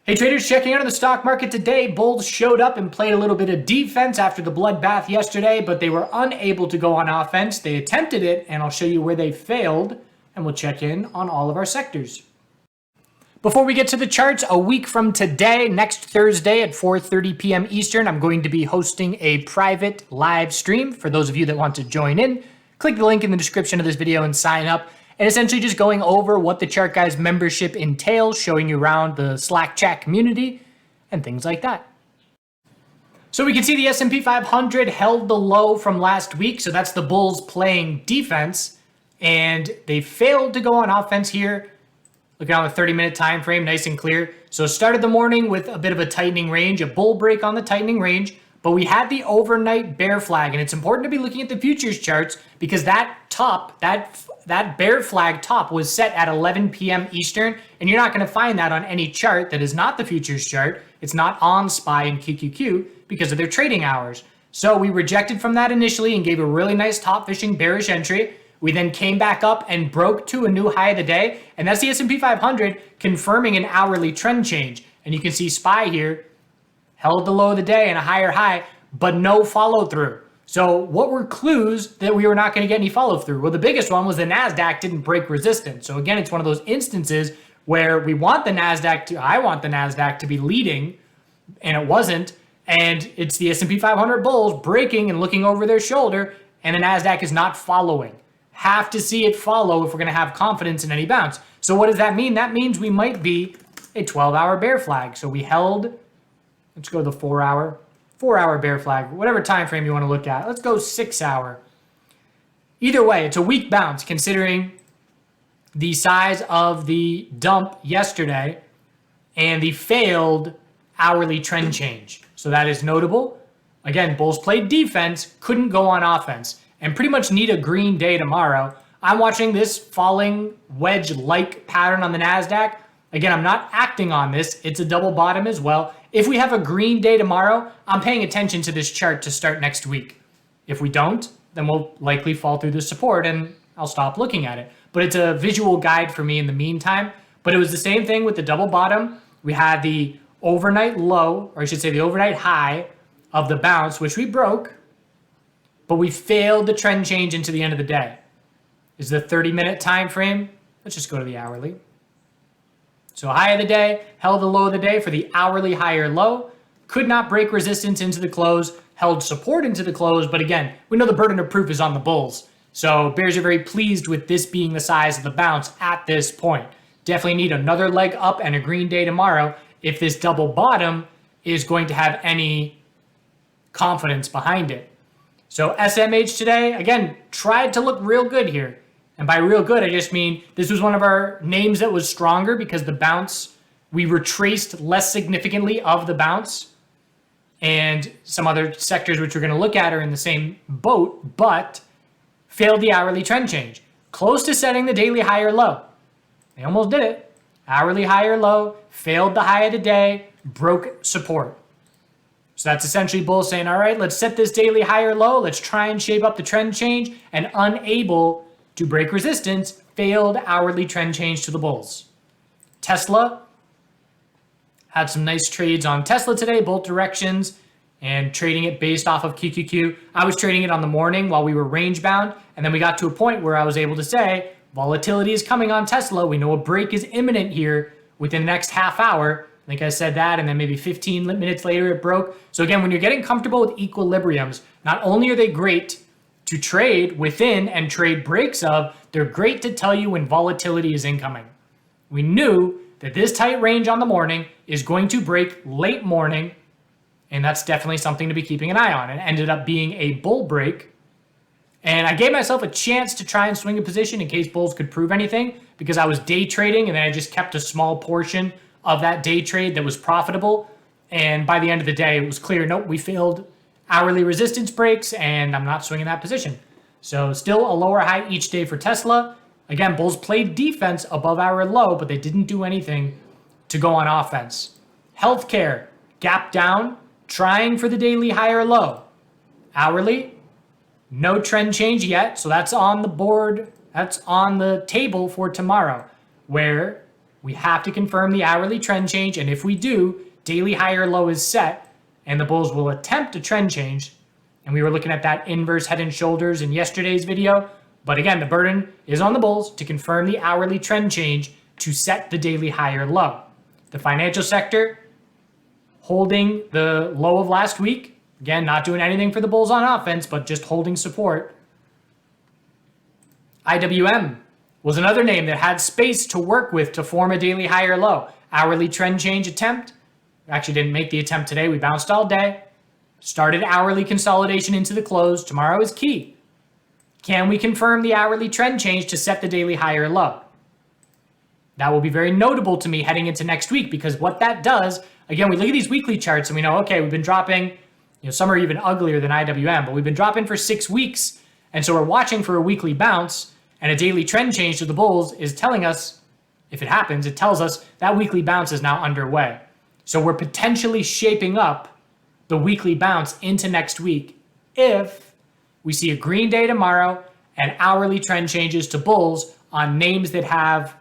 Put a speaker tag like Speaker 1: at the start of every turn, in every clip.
Speaker 1: Hey traders, checking out on the stock market today. Bulls showed up and played a little bit of defense after the bloodbath yesterday, but they were unable to go on offense. They attempted it, and I'll show you where they failed, and we'll check in on all of our sectors. Before we get to the charts, a week from today, next Thursday at 4:30 p.m. Eastern, I'm going to be hosting a private live stream. For those of you that want to join in, click the link in the description of this video and sign up. And essentially just going over what the Chart Guys membership entails, showing you around the Slack chat community and things like that. So we can see the S&P 500 held the low from last week. So that's the bulls playing defense, and they failed to go on offense here. Looking on the 30-minute time frame, nice and clear. So started the morning with a bit of a tightening range, a bull break on the tightening range, but we had the overnight bear flag, and it's important to be looking at the futures charts because that top, that bear flag top was set at 11 p.m. Eastern, and you're not going to find that on any chart that is not the futures chart. It's not on SPY and QQQ because of their trading hours. So we rejected from that initially and gave a really nice top fishing bearish entry. We then came back up and broke to a new high of the day, and that's the S&P 500 confirming an hourly trend change. And you can see SPY here held the low of the day and a higher high, but no follow through. So what were clues that we were not going to get any follow through? Well, the biggest one was the NASDAQ didn't break resistance. So again, it's one of those instances where we want the NASDAQ to, I want the NASDAQ to be leading, and it wasn't. And it's the S&P 500 bulls breaking and looking over their shoulder, and the NASDAQ is not following. Have to see it follow if we're going to have confidence in any bounce. So what does that mean? That means we might be a 12-hour bear flag. So we held, let's go to the 4-hour bear flag, whatever time frame you want to look at. Let's go 6-hour. Either way, it's a weak bounce considering the size of the dump yesterday and the failed hourly trend change. So that is notable. Again, bulls played defense, couldn't go on offense, and pretty much need a green day tomorrow. I'm watching this falling wedge-like pattern on the NASDAQ. Again, I'm not acting on this. It's a double bottom as well. If we have a green day tomorrow, I'm paying attention to this chart to start next week. If we don't, then we'll likely fall through the support and I'll stop looking at it. But it's a visual guide for me in the meantime. But it was the same thing with the double bottom. We had the overnight low, or I should say the overnight high of the bounce, which we broke, but we failed the trend change into the end of the day. Is the 30-minute time frame? Let's just go to the hourly. So high of the day, held the low of the day for the hourly higher low, could not break resistance into the close, held support into the close, but again, we know the burden of proof is on the bulls. So bears are very pleased with this being the size of the bounce at this point. Definitely need another leg up and a green day tomorrow if this double bottom is going to have any confidence behind it. So SMH today, again, tried to look real good here. And by real good, I just mean this was one of our names that was stronger because the bounce, we retraced less significantly of the bounce. And some other sectors which we're going to look at are in the same boat, but failed the hourly trend change. Close to setting the daily higher low. They almost did it. Hourly higher low, failed the high of the day, broke support. So that's essentially bulls saying, all right, let's set this daily higher low. Let's try and shape up the trend change, and unable to break resistance, failed hourly trend change to the bulls. Tesla had some nice trades on Tesla today, both directions, and trading it based off of QQQ. I was trading it on the morning while we were range bound, and then we got to a point where I was able to say, volatility is coming on Tesla. We know a break is imminent here within the next half hour. I think I said that, and then maybe 15 minutes later it broke. So again, when you're getting comfortable with equilibriums, not only are they great to trade within and trade breaks of, they're great to tell you when volatility is incoming. We knew that this tight range on the morning is going to break late morning, and that's definitely something to be keeping an eye on. It ended up being a bull break, and I gave myself a chance to try and swing a position in case bulls could prove anything because I was day trading, and then I just kept a small portion of that day trade that was profitable. And by the end of the day, it was clear, nope, we failed hourly resistance breaks, and I'm not swinging that position. So still a lower high each day for Tesla. Again, bulls played defense above our low, but they didn't do anything to go on offense. Healthcare, gap down, trying for the daily higher low. Hourly, no trend change yet, so that's on the board. That's on the table for tomorrow, where we have to confirm the hourly trend change. And if we do, daily higher low is set and the bulls will attempt a trend change. And we were looking at that inverse head and shoulders in yesterday's video. But again, the burden is on the bulls to confirm the hourly trend change to set the daily higher low. The financial sector holding the low of last week. Again, not doing anything for the bulls on offense, but just holding support. IWM was another name that had space to work with to form a daily higher low. Hourly trend change attempt. Actually didn't make the attempt today. We bounced all day. Started hourly consolidation into the close. Tomorrow is key. Can we confirm the hourly trend change to set the daily higher low? That will be very notable to me heading into next week, because what that does, again, we look at these weekly charts and we know, okay, we've been dropping, some are even uglier than IWM, but we've been dropping for 6 weeks. And so we're watching for a weekly bounce, and a daily trend change to the bulls is telling us, if it happens, it tells us that weekly bounce is now underway. So we're potentially shaping up the weekly bounce into next week if we see a green day tomorrow and hourly trend changes to bulls on names that have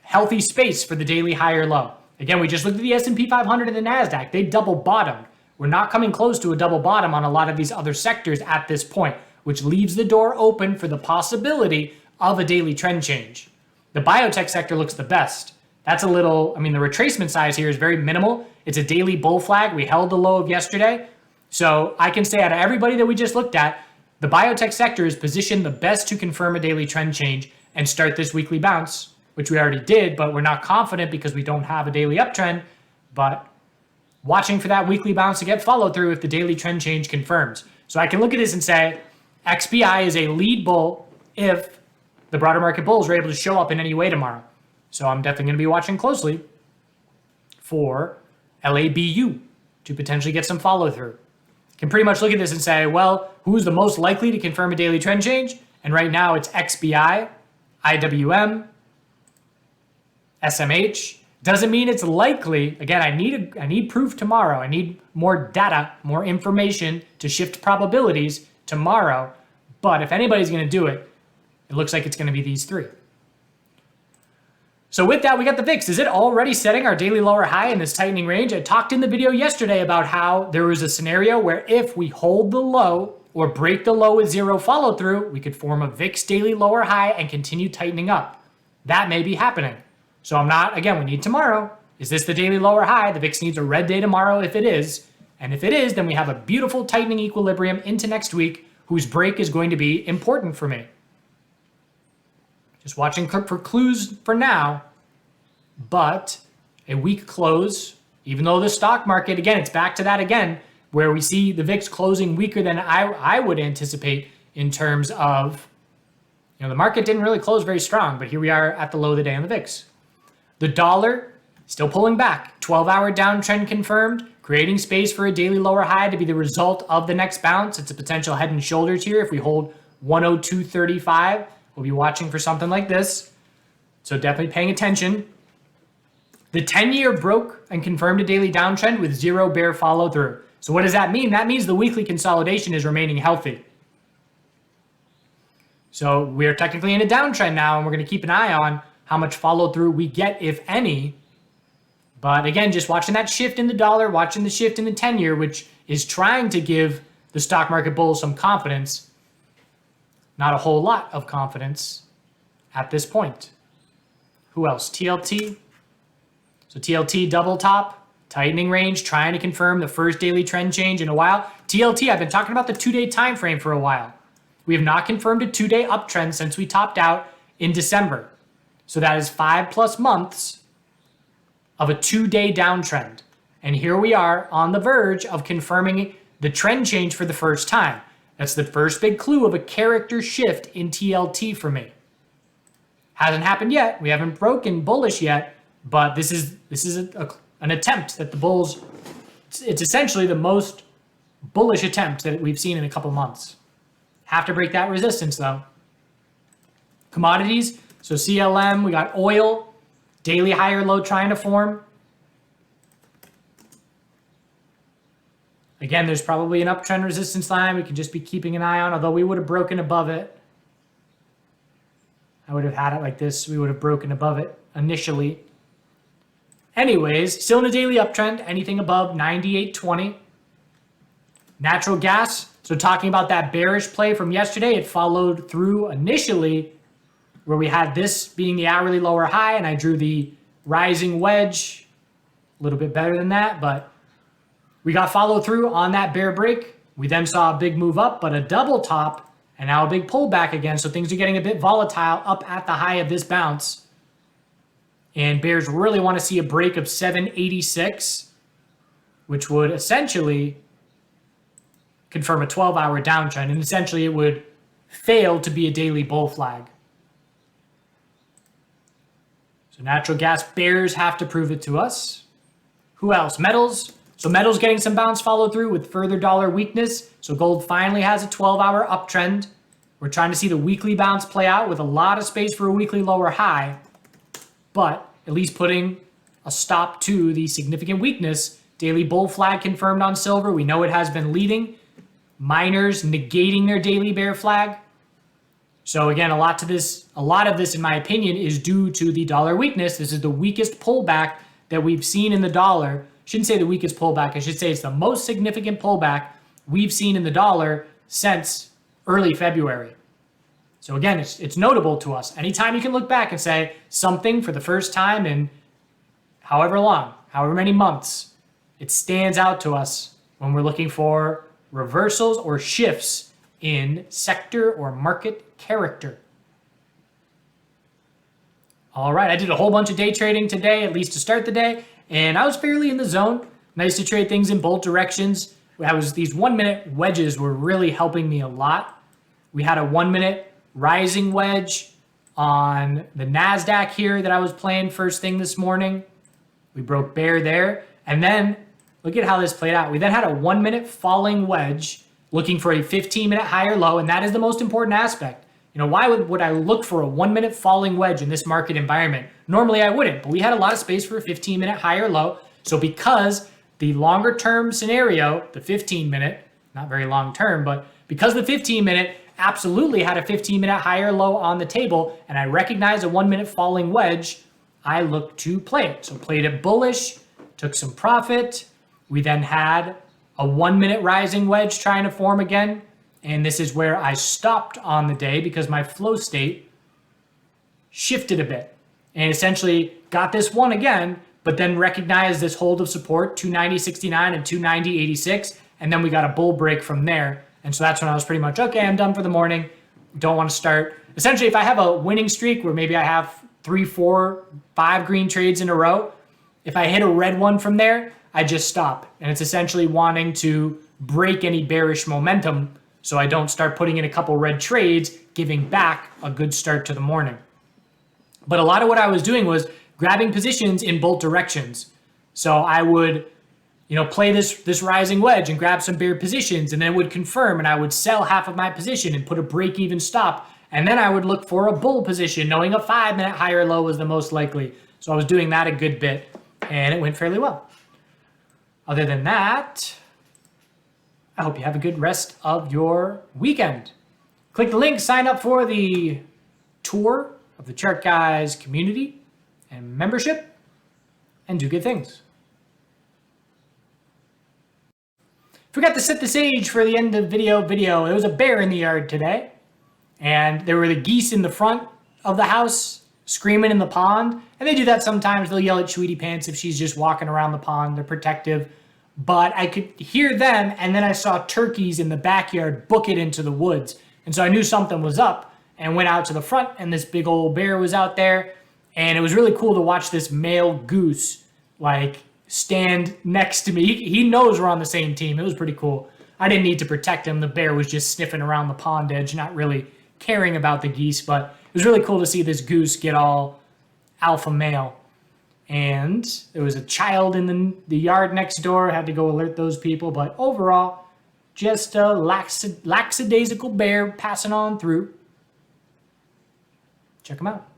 Speaker 1: healthy space for the daily higher low. Again, we just looked at the S&P 500 and the NASDAQ. They double bottomed. We're not coming close to a double bottom on a lot of these other sectors at this point, which leaves the door open for the possibility of a daily trend change. The biotech sector looks the best. That's a little, the retracement size here is very minimal. It's a daily bull flag. We held the low of yesterday. So I can say out of everybody that we just looked at, the biotech sector is positioned the best to confirm a daily trend change and start this weekly bounce, which we already did, but we're not confident because we don't have a daily uptrend. But watching for that weekly bounce to get followed through if the daily trend change confirms. So I can look at this and say, XBI is a lead bull if the broader market bulls are able to show up in any way tomorrow. So I'm definitely going to be watching closely for LABU to potentially get some follow through. Can pretty much look at this and say, well, who's the most likely to confirm a daily trend change? And right now it's XBI, IWM, SMH. Doesn't mean it's likely. Again, I need proof tomorrow. I need more data, more information to shift probabilities tomorrow. But if anybody's going to do it, it looks like it's going to be these three. So with that, we got the VIX. Is it already setting our daily lower high in this tightening range? I talked in the video yesterday about how there was a scenario where if we hold the low or break the low with zero follow through, we could form a VIX daily lower high and continue tightening up. That may be happening. So I'm not, again, we need tomorrow. Is this the daily lower high? The VIX needs a red day tomorrow if it is. And if it is, then we have a beautiful tightening equilibrium into next week, whose break is going to be important for me. Just watching for clues for now, but a weak close, even though the stock market, again, it's back to that again, where we see the VIX closing weaker than I would anticipate in terms of, the market didn't really close very strong, but here we are at the low of the day on the VIX. The dollar still pulling back, 12-hour downtrend confirmed, creating space for a daily lower high to be the result of the next bounce. It's a potential head and shoulders here. If we hold 102.35, we'll be watching for something like this. So definitely paying attention. The 10-year broke and confirmed a daily downtrend with zero bear follow through. So what does that mean? That means the weekly consolidation is remaining healthy. So we're technically in a downtrend now, and we're going to keep an eye on how much follow through we get, if any. But again, just watching that shift in the dollar, watching the shift in the 10-year, which is trying to give the stock market bulls some confidence. Not a whole lot of confidence at this point. Who else? TLT. So TLT double top, tightening range, trying to confirm the first daily trend change in a while. TLT, I've been talking about the 2-day time frame for a while. We have not confirmed a 2-day uptrend since we topped out in December. So that is 5+ months of a 2-day downtrend. And here we are on the verge of confirming the trend change for the first time. That's the first big clue of a character shift in TLT for me. Hasn't happened yet. We haven't broken bullish yet, but this is an attempt that the bulls, it's essentially the most bullish attempt that we've seen in a couple months. Have to break that resistance though. Commodities, so CLM, we got oil, daily higher low trying to form. Again, there's probably an uptrend resistance line we could just be keeping an eye on, although we would have broken above it. I would have had it like this. We would have broken above it initially. Anyways, still in a daily uptrend, anything above 98.20. Natural gas, so talking about that bearish play from yesterday, it followed through initially where we had this being the hourly lower high, and I drew the rising wedge, a little bit better than that, but we got follow through on that bear break. We then saw a big move up, but a double top, and now a big pullback again, so things are getting a bit volatile up at the high of this bounce. And bears really want to see a break of 786, which would essentially confirm a 12-hour downtrend, and essentially it would fail to be a daily bull flag. So natural gas bears have to prove it to us. Who else? Metals. So metals getting some bounce follow through with further dollar weakness. So gold finally has a 12-hour uptrend. We're trying to see the weekly bounce play out with a lot of space for a weekly lower high, but at least putting a stop to the significant weakness. Daily bull flag confirmed on silver. We know it has been leading. Miners negating their daily bear flag. So again, a lot of this, in my opinion, is due to the dollar weakness. This is the weakest pullback that we've seen in the dollar. Shouldn't say the weakest pullback. I should say it's the most significant pullback we've seen in the dollar since early February. So again, it's notable to us. Anytime you can look back and say something for the first time in however long, however many months, it stands out to us when we're looking for reversals or shifts in sector or market character. All right, I did a whole bunch of day trading today, at least to start the day, and I was fairly in the zone. Nice to trade things in both directions. These 1 minute wedges were really helping me a lot. We had a 1 minute rising wedge on the NASDAQ here that I was playing first thing this morning. We broke bear there. And then look at how this played out. We then had a 1 minute falling wedge looking for a 15-minute higher low. And that is the most important aspect. You know, why would I look for a 1 minute falling wedge in this market environment? Normally I wouldn't, but we had a lot of space for a 15-minute higher low. So because the longer term scenario, the 15-minute, not very long term, but because the 15-minute absolutely had a 15-minute higher low on the table, and I recognized a 1 minute falling wedge, I looked to play it. So played it bullish, took some profit. We then had a 1 minute rising wedge trying to form again. And this is where I stopped on the day because my flow state shifted a bit and essentially got this one again, but then recognized this hold of support, 290.69 and 290.86. And then we got a bull break from there. And so that's when I was pretty much, okay, I'm done for the morning. Don't want to start. Essentially, if I have a winning streak where maybe I have 3, 4, 5 green trades in a row, if I hit a red one from there, I just stop. And it's essentially wanting to break any bearish momentum so I don't start putting in a couple red trades, giving back a good start to the morning. But a lot of what I was doing was grabbing positions in both directions. So I would, play this rising wedge and grab some bear positions, and then it would confirm, and I would sell half of my position and put a break-even stop. And then I would look for a bull position, knowing a 5 minute higher low was the most likely. So I was doing that a good bit, and it went fairly well. Other than that, I hope you have a good rest of your weekend. Click the link, sign up for the tour of the Chart Guys community and membership, and do good things. Forgot to set the stage for the end of video. There was a bear in the yard today, and there were the geese in the front of the house screaming in the pond, and they do that sometimes. They'll yell at Sweetie Pants if she's just walking around the pond. They're protective. But I could hear them, and then I saw turkeys in the backyard book it into the woods. And so I knew something was up and went out to the front, and this big old bear was out there. And it was really cool to watch this male goose, stand next to me. He knows we're on the same team. It was pretty cool. I didn't need to protect him. The bear was just sniffing around the pond edge, not really caring about the geese. But it was really cool to see this goose get all alpha male. And there was a child in the yard next door. I had to go alert those people. But overall, just a lackadaisical bear passing on through. Check them out.